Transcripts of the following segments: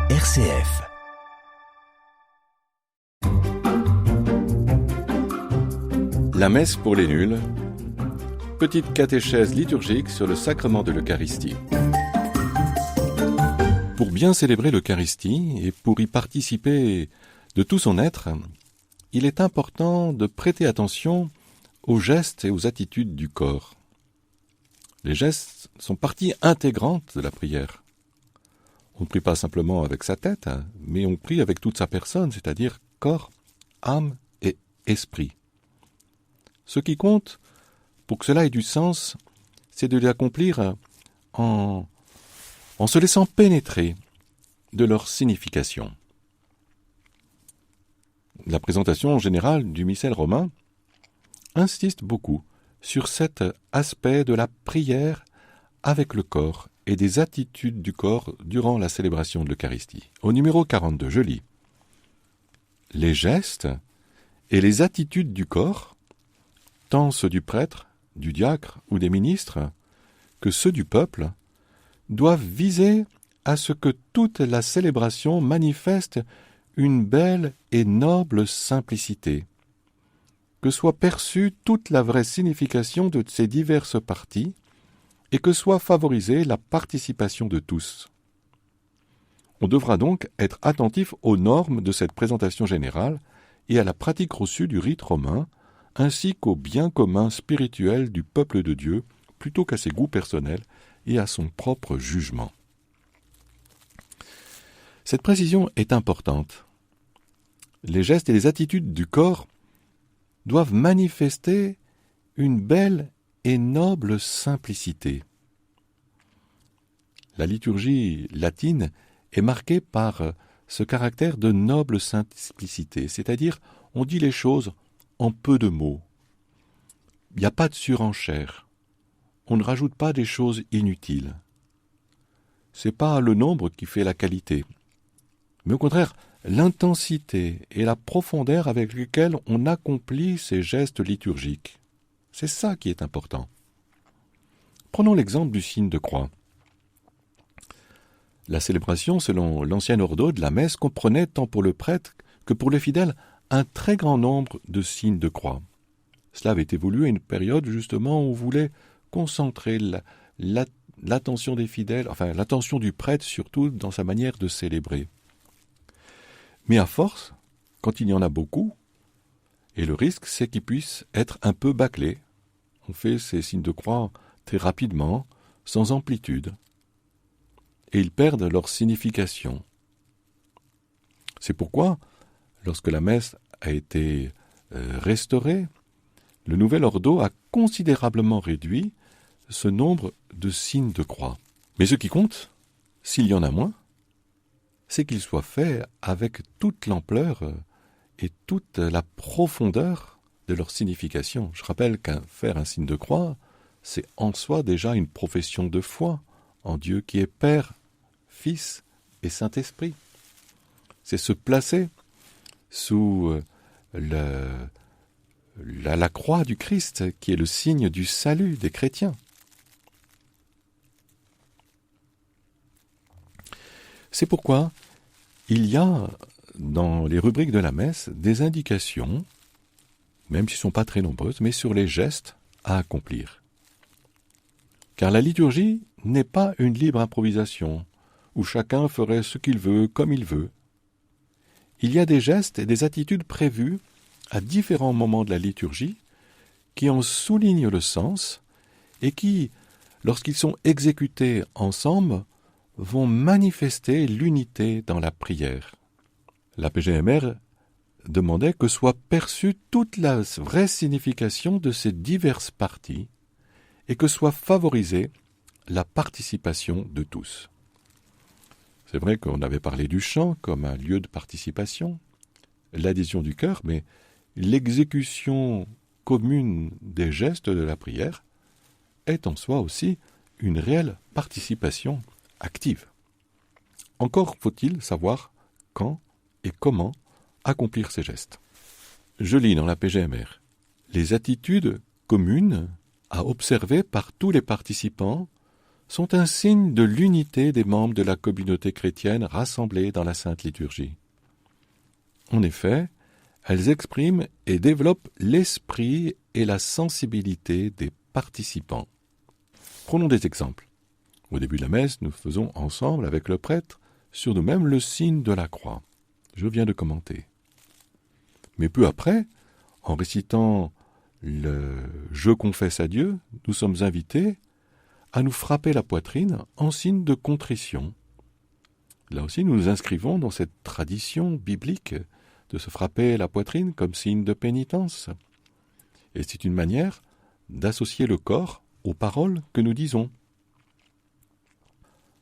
RCF. La messe pour les nuls. Petite catéchèse liturgique sur le sacrement de l'Eucharistie. Pour bien célébrer l'Eucharistie et pour y participer de tout son être, il est important de prêter attention aux gestes et aux attitudes du corps. Les gestes sont partie intégrante de la prière. On ne prie pas simplement avec sa tête, mais on prie avec toute sa personne, c'est-à-dire corps, âme et esprit. Ce qui compte, pour que cela ait du sens, c'est de l'accomplir en se laissant pénétrer de leur signification. La présentation générale du missel romain insiste beaucoup sur cet aspect de la prière avec le corps et des attitudes du corps durant la célébration de l'Eucharistie. Au numéro 42, je lis « Les gestes et les attitudes du corps, tant ceux du prêtre, du diacre ou des ministres, que ceux du peuple, doivent viser à ce que toute la célébration manifeste une belle et noble simplicité, que soit perçue toute la vraie signification de ces diverses parties, et que soit favorisée la participation de tous. On devra donc être attentif aux normes de cette présentation générale et à la pratique reçue du rite romain, ainsi qu'au bien commun spirituel du peuple de Dieu, plutôt qu'à ses goûts personnels et à son propre jugement. Cette précision est importante. Les gestes et les attitudes du corps doivent manifester une belle et noble simplicité. La liturgie latine est marquée par ce caractère de noble simplicité, c'est-à-dire on dit les choses en peu de mots. Il n'y a pas de surenchère. On ne rajoute pas des choses inutiles. Ce n'est pas le nombre qui fait la qualité, mais au contraire, l'intensité et la profondeur avec lesquelles on accomplit ces gestes liturgiques. C'est ça qui est important. Prenons l'exemple du signe de croix. La célébration, selon l'ancien ordo de la messe, comprenait tant pour le prêtre que pour les fidèles un très grand nombre de signes de croix. Cela avait évolué à une période justement où on voulait concentrer l'attention des fidèles, enfin l'attention du prêtre surtout dans sa manière de célébrer. Mais à force, quand il y en a beaucoup, et le risque c'est qu'ils puissent être un peu bâclés. On fait ces signes de croix très rapidement, sans amplitude, et ils perdent leur signification. C'est pourquoi, lorsque la messe a été restaurée, le nouvel ordo a considérablement réduit ce nombre de signes de croix. Mais ce qui compte, s'il y en a moins, c'est qu'ils soient faits avec toute l'ampleur et toute la profondeur de leur signification. Je rappelle faire un signe de croix, c'est en soi déjà une profession de foi en Dieu qui est Père, Fils et Saint-Esprit. C'est se placer sous la croix du Christ qui est le signe du salut des chrétiens. C'est pourquoi il y a dans les rubriques de la messe des indications, même s'ils ne sont pas très nombreuses, mais sur les gestes à accomplir. Car la liturgie n'est pas une libre improvisation, où chacun ferait ce qu'il veut, comme il veut. Il y a des gestes et des attitudes prévus à différents moments de la liturgie qui en soulignent le sens et qui, lorsqu'ils sont exécutés ensemble, vont manifester l'unité dans la prière. La PGMR demandait que soit perçue toute la vraie signification de ces diverses parties et que soit favorisée la participation de tous. C'est vrai qu'on avait parlé du chant comme un lieu de participation, l'adhésion du cœur, mais l'exécution commune des gestes de la prière est en soi aussi une réelle participation active. Encore faut-il savoir quand et comment accomplir ces gestes. Je lis dans la PGMR les attitudes communes à observer par tous les participants sont un signe de l'unité des membres de la communauté chrétienne rassemblés dans la Sainte Liturgie. En effet, elles expriment et développent l'esprit et la sensibilité des participants. Prenons des exemples. Au début de la messe, nous faisons ensemble avec le prêtre sur nous-mêmes le signe de la croix. Je viens de commenter. Mais peu après, en récitant le « Je confesse à Dieu », nous sommes invités à nous frapper la poitrine en signe de contrition. Là aussi, nous nous inscrivons dans cette tradition biblique de se frapper la poitrine comme signe de pénitence. Et c'est une manière d'associer le corps aux paroles que nous disons.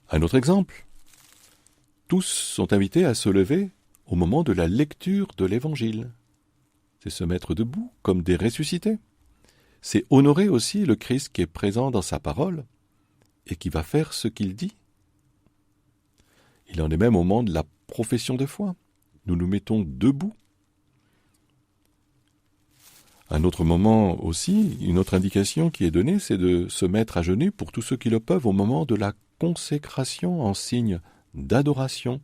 Un autre exemple. Tous sont invités à se lever au moment de la lecture de l'Évangile. C'est se mettre debout comme des ressuscités. C'est honorer aussi le Christ qui est présent dans sa parole et qui va faire ce qu'il dit. Il en est même au moment de la profession de foi. Nous nous mettons debout. Un autre moment aussi, une autre indication qui est donnée, c'est de se mettre à genoux pour tous ceux qui le peuvent au moment de la consécration en signe d'adoration.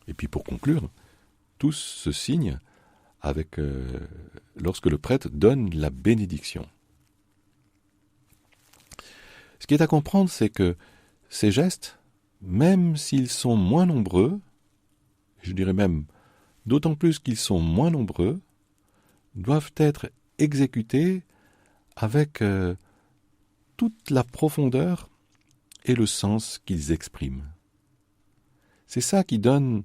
Et puis pour conclure, tous se signent avec lorsque le prêtre donne la bénédiction. Ce qui est à comprendre, c'est que ces gestes, même s'ils sont moins nombreux, je dirais même d'autant plus qu'ils sont moins nombreux, doivent être exécutés avec toute la profondeur et le sens qu'ils expriment. C'est ça qui donne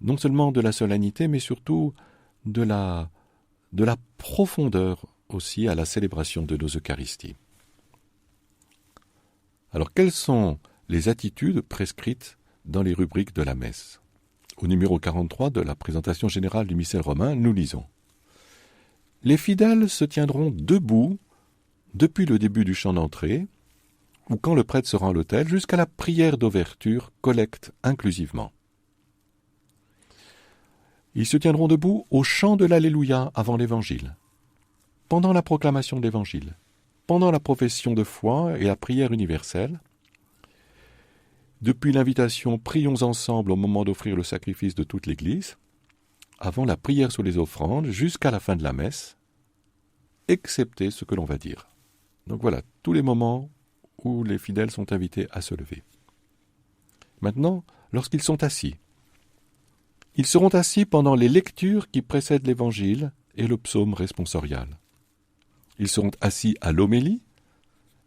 non seulement de la solennité, mais surtout de la profondeur aussi à la célébration de nos Eucharisties. Alors, quelles sont les attitudes prescrites dans les rubriques de la messe ? Au numéro 43 de la présentation générale du missel romain, nous lisons « Les fidèles se tiendront debout depuis le début du chant d'entrée, ou quand le prêtre sera à l'autel, jusqu'à la prière d'ouverture, collecte inclusivement. Ils se tiendront debout au chant de l'Alléluia avant l'Évangile, pendant la proclamation de l'Évangile, pendant la profession de foi et la prière universelle, depuis l'invitation « Prions ensemble » au moment d'offrir le sacrifice de toute l'Église, avant la prière sur les offrandes, jusqu'à la fin de la messe, excepté ce que l'on va dire. Donc voilà, tous les moments où les fidèles sont invités à se lever. Maintenant, lorsqu'ils sont assis, ils seront assis pendant les lectures qui précèdent l'Évangile et le psaume responsorial. Ils seront assis à l'homélie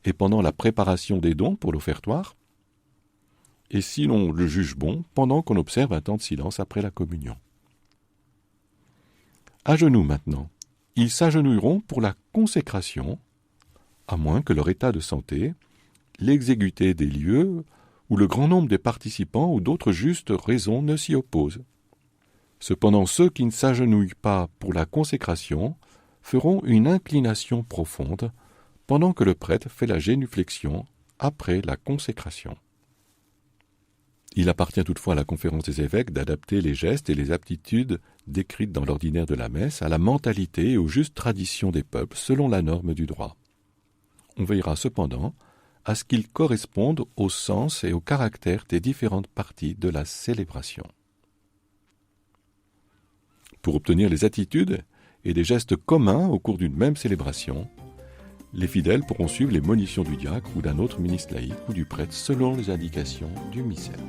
et pendant la préparation des dons pour l'offertoire, et si l'on le juge bon, pendant qu'on observe un temps de silence après la communion. À genoux maintenant, ils s'agenouilleront pour la consécration, à moins que leur état de santé, l'exiguïté des lieux ou le grand nombre des participants ou d'autres justes raisons ne s'y opposent. Cependant, ceux qui ne s'agenouillent pas pour la consécration feront une inclination profonde pendant que le prêtre fait la génuflexion après la consécration. Il appartient toutefois à la conférence des évêques d'adapter les gestes et les aptitudes décrites dans l'ordinaire de la messe à la mentalité et aux justes traditions des peuples selon la norme du droit. On veillera cependant à ce qu'ils correspondent au sens et au caractère des différentes parties de la célébration. Pour obtenir les attitudes et des gestes communs au cours d'une même célébration, les fidèles pourront suivre les monitions du diacre ou d'un autre ministre laïque ou du prêtre selon les indications du missel.